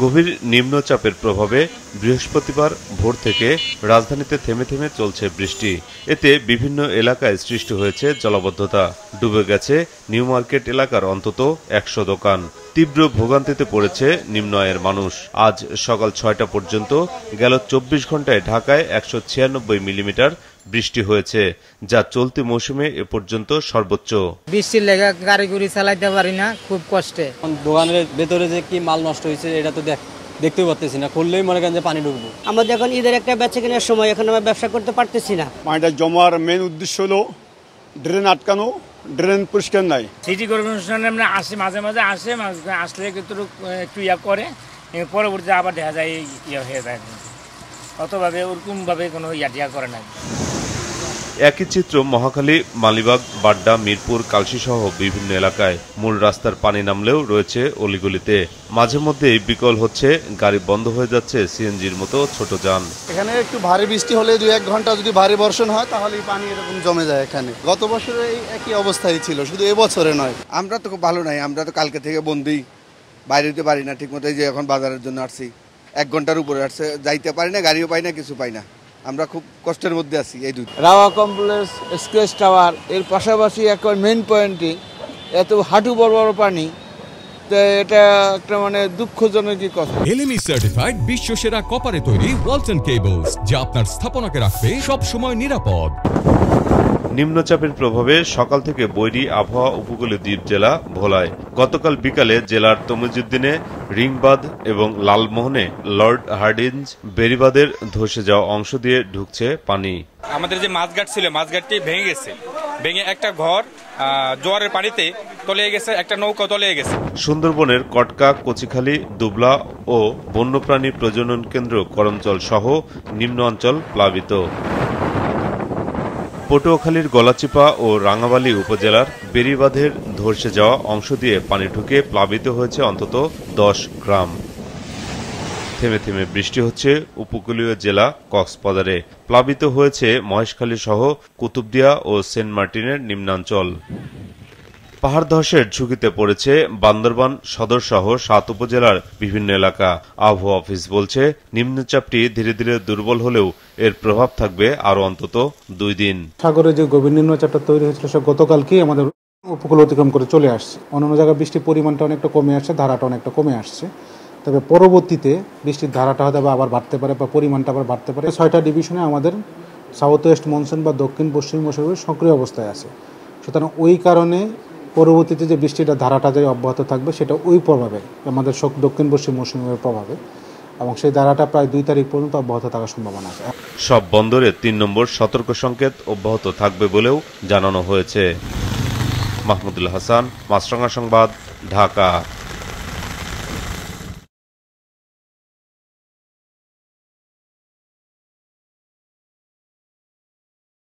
গভীর নিম্নচাপের প্রভাবে বৃহস্পতিবার ভোর থেকে রাজধানীতে থেমে থেমে চলছে বৃষ্টি। এতে বিভিন্ন এলাকায় সৃষ্টি হয়েছে জলাবদ্ধতা। ডুবে গেছে নিউ মার্কেট এলাকার অন্তত ১০০ দোকান। তীব্র ভোগান্তিতে পড়েছে নিম্ন আয়ের মানুষ। আজ সকাল ৬টা পর্যন্ত গেল ২৪ ঘন্টায় ঢাকায় ১৯৬ মিলিমিটার বৃষ্টি হয়েছে, যা চলতি মৌসুমে এ পর্যন্ত সর্বোচ্চ। বৃষ্টির লেগে গাড়ি গুড়ি চালাইতে পারি না, খুব কষ্টে। দোকানের ভেতরে যে কি মাল নষ্ট হয়েছে এটা তো দেখতেও পারতেছি না, খুললেই মনে করেন যে পানি ঢুকবো। আমাদের এখন ঈদের একটা বেচা কেনার সময়, এখন আমরা ব্যবসা করতে পারতেছি না। পানিটা জমার মেন উদ্দেশ্য হলো ড্রেন আটকানো, ড্রেন পরিষ্কার নাই। সিটি কর্পোরেশনে আমরা আসে, মাঝে মাঝে আসলে একটু ইয়া করে, পরবর্তীতে আবার দেখা যায় ইয়ে হয়ে যায়, অতভাবে ওরকমভাবে কোনো ইয়া করে না। একই চিত্র মহাখালী, মালিবাগ, বাড্ডা, মিরপুর, কালশিসহ বিভিন্ন এলাকায়। মূল রাস্তার পানি নামলেও রয়েছে অলিগলিতে। মাঝে মধ্যেই বিকল হচ্ছে, গাড়ি বন্ধ হয়ে যাচ্ছে সিএনজির মতো ছোট যান। এখানে একটু ভারী বৃষ্টি হলে ২-১ ঘন্টা যদি ভারী বর্ষণ হয় তাহলে পানি এরকম জমে যায় এখানে। গত বছরে এই একই অবস্থায় ছিল, শুধু এবছরে নয়। আমরা তো খুব ভালো নাই, আমরা তো কালকে থেকে বন্দি, বাইরে যেতে পারি না ঠিক মতো। এই যে এখন বাজারের জন্য আসছি, ১ ঘন্টার উপরে আসছে, যাইতে পারি না, গাড়িও পাই না, কিছু পাই না। আমরা খুব কষ্টের মধ্যে আছি। এই দুই রাওয়া কমপ্লেক্স, স্কেচ টাওয়ার, এর পাশাপাশি এখন মেইন পয়েন্টে এত হাঁটু বড় বড় পানি, তো এটা একটা মানে দুঃখজনকই কথা। এলএমই সার্টিফাইড বিশ্বসেরা কপারে তৈরি ওয়ালটন কেবলস, যা আপনার স্থাপনাকে রাখবে সব সময় নিরাপদ। নিম্নচাপের প্রভাবে সকাল থেকে বৈরী আবহাওয়া উপকূলীয় দ্বীপ জেলা ভোলায়। গতকাল বিকালে জেলার তমিজুদ্দিনে, রিংবাঁধ এবং লালমোহনে লর্ড হার্ডিঞ্জ বেড়িবাঁধের ধসে যাওয়া অংশ দিয়ে ঢুকছে পানি। আমাদের যে মাছঘাট ছিল, মাছঘাটটি ভেঙে গেছে, ভেঙে একটা ঘর জোয়ারের পানিতে তলিয়ে গেছে, একটা নৌকা তলিয়ে গেছে। সুন্দরবনের কটকা, কচিখালী, দুবলা ও বন্যপ্রাণী প্রজনন কেন্দ্র করমচল সহ নিম্ন অঞ্চল প্লাবিত। পটুয়াখালীর গলাচিপা ও রাঙাবালী উপজেলার বেড়িবাঁধের ধসে যাওয়া অংশ দিয়ে পানি ঢুকে প্লাবিত হয়েছে অন্তত ১০ গ্রাম। থেমে থেমে বৃষ্টি হচ্ছে উপকূলীয় জেলা কক্সবাজারে। প্লাবিত হয়েছে মহেশখালী সহ কুতুবদিয়া ও সেন্ট মার্টিনের নিম্নাঞ্চল। পাহাড় ধসের ঝুঁকিতে পড়েছে বান্দরবান সদর সহ ৭ উপজেলার বিভিন্ন এলাকা। আবহাওয়া অফিস বলছে, নিম্নচাপটি ধীরে ধীরে দুর্বল হলেও এর প্রভাব থাকবে আরও অন্তত ২ দিন। সাগরে যে গভীর নিম্নচাপটা তৈরি হয়েছিল সে গতকালকেই আমাদের উপকূল অতিক্রম করে চলে আসছে। অন্যান্য জায়গায় বৃষ্টির পরিমাণটা অনেকটা কমে আসছে, ধারাটা অনেকটা কমে আসছে। তবে পরবর্তীতে বৃষ্টির ধারাটা হয়তো আবার বাড়তে পারে বা পরিমাণটা আবার বাড়তে পারে। ৬টা ডিভিশনে আমাদের সাউথ ওয়েস্ট মনসুন বা দক্ষিণ পশ্চিম মৌসুমী সক্রিয় অবস্থায় আছে। সুতরাং ওই কারণে পরবর্তীতে যে বৃষ্টিটা ধারাটা যে অব্যাহত থাকবে সেটা ওই প্রভাবে, আমাদের দক্ষিণ পশ্চিম মৌসুমীর প্রভাবে, এবং সেই ধারাটা প্রায় ২ তারিখ পর্যন্ত অব্যাহত থাকার সম্ভাবনা আছে। সব বন্দরে ৩ নম্বর সতর্ক সংকেত অব্যাহত থাকবে বলেও জানানো হয়েছে। মাহমুদুল হাসান, মাছরাঙা সংবাদ, ঢাকা।